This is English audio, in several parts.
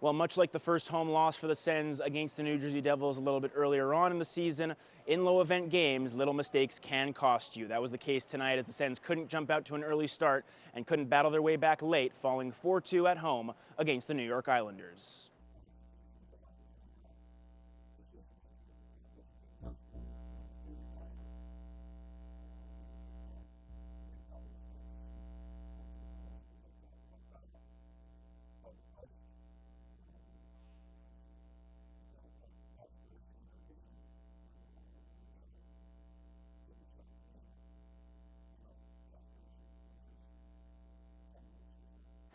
Well, much like the first home loss for the Sens against the New Jersey Devils a little bit earlier on in the season, in low-event games, little mistakes can cost you. That was the case tonight as the Sens couldn't jump out to an early start and couldn't battle their way back late, falling 4-2 at home against the New York Islanders.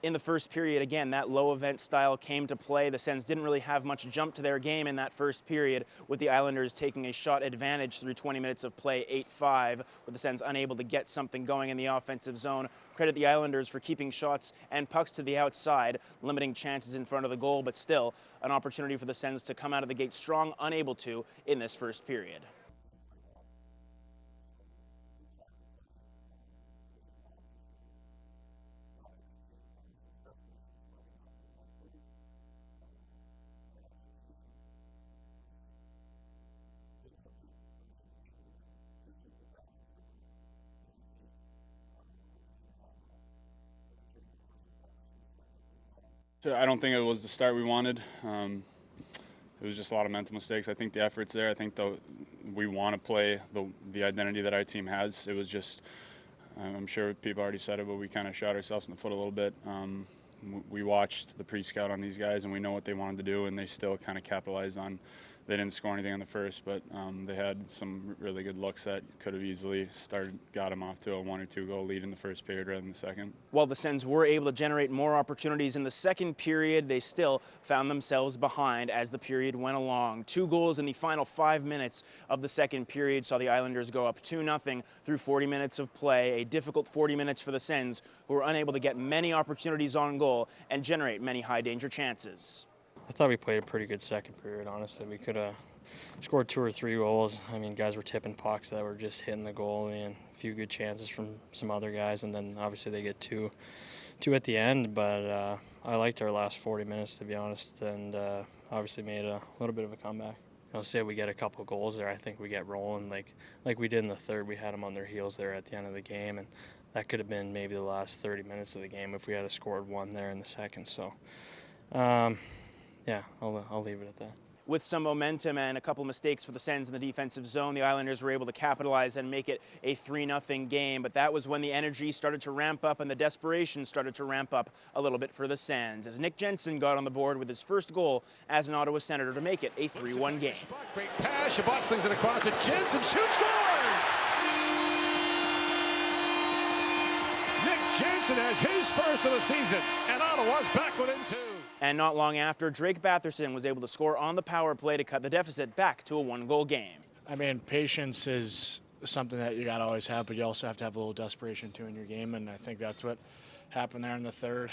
In the first period, again, that low event style came to play. The Sens didn't really have much jump to their game in that first period, with the Islanders taking a shot advantage through 20 minutes of play, 8-5, with the Sens unable to get something going in the offensive zone. Credit the Islanders for keeping shots and pucks to the outside, limiting chances in front of the goal, but still an opportunity for the Sens to come out of the gate strong, unable to in this first period. I don't think it was the start we wanted. It was just a lot of mental mistakes. I think the effort's there. I think we want to play the identity that our team has. It was just, I'm sure people already said it, but we kind of shot ourselves in the foot a little bit. We watched the pre-scout on these guys, and we know what they wanted to do, and they still kind of capitalized on. They didn't score anything on the first, but they had some really good looks that could have easily got them off to a 1 or 2 goal lead in the first period rather than the second. While the Sens were able to generate more opportunities in the second period, they still found themselves behind as the period went along. 2 goals in the final 5 minutes of the second period saw the Islanders go up 2-0 through 40 minutes of play, a difficult 40 minutes for the Sens, who were unable to get many opportunities on goal and generate many high-danger chances. I thought we played a pretty good second period, honestly. We could have scored 2 or 3 goals. I mean, guys were tipping pucks that were just hitting the goal, and a few good chances from some other guys, and then obviously they get two at the end. But I liked our last 40 minutes, to be honest, and obviously made a little bit of a comeback. I'll say we get a couple of goals there. I think we get rolling like we did in the third. We had them on their heels there at the end of the game, and that could have been maybe the last 30 minutes of the game if we had scored 1 there in the second. So. Yeah, I'll leave it at that. With some momentum and a couple mistakes for the Sens in the defensive zone, the Islanders were able to capitalize and make it a 3-0 game. But that was when the energy started to ramp up and the desperation started to ramp up a little bit for the Sens, as Nick Jensen got on the board with his first goal as an Ottawa Senator to make it a 3-1 game. Great pass, Shabbat slings it across to Jensen, shoots, scores! Nick Jensen has his first of the season, and Ottawa's back within 2. And not long after, Drake Batherson was able to score on the power play to cut the deficit back to a 1-goal game. I mean, patience is something that you got to always have, but you also have to have a little desperation too in your game, and I think that's what happened there in the third.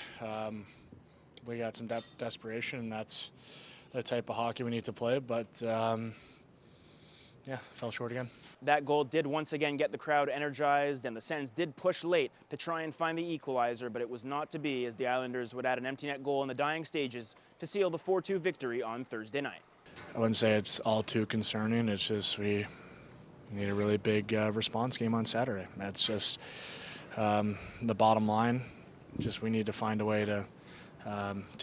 We got some desperation, and that's the type of hockey we need to play, but yeah, fell short again. That goal did once again get the crowd energized, and the Sens did push late to try and find the equalizer, but it was not to be, as the Islanders would add an empty net goal in the dying stages to seal the 4-2 victory on Thursday night. I wouldn't say it's all too concerning. It's just we need a really big response game on Saturday. That's just the bottom line. Just we need to find a way to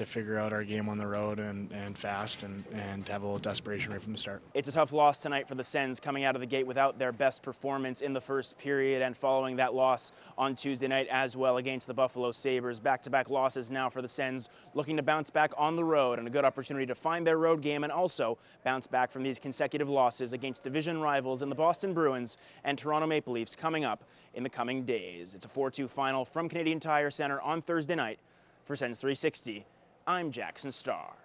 figure out our game on the road and fast and have a little desperation right from the start. It's a tough loss tonight for the Sens, coming out of the gate without their best performance in the first period and following that loss on Tuesday night as well against the Buffalo Sabres. Back-to-back losses now for the Sens, looking to bounce back on the road, and a good opportunity to find their road game and also bounce back from these consecutive losses against division rivals in the Boston Bruins and Toronto Maple Leafs coming up in the coming days. It's a 4-2 final from Canadian Tire Centre on Thursday night. For Sens360, I'm Jackson Starr.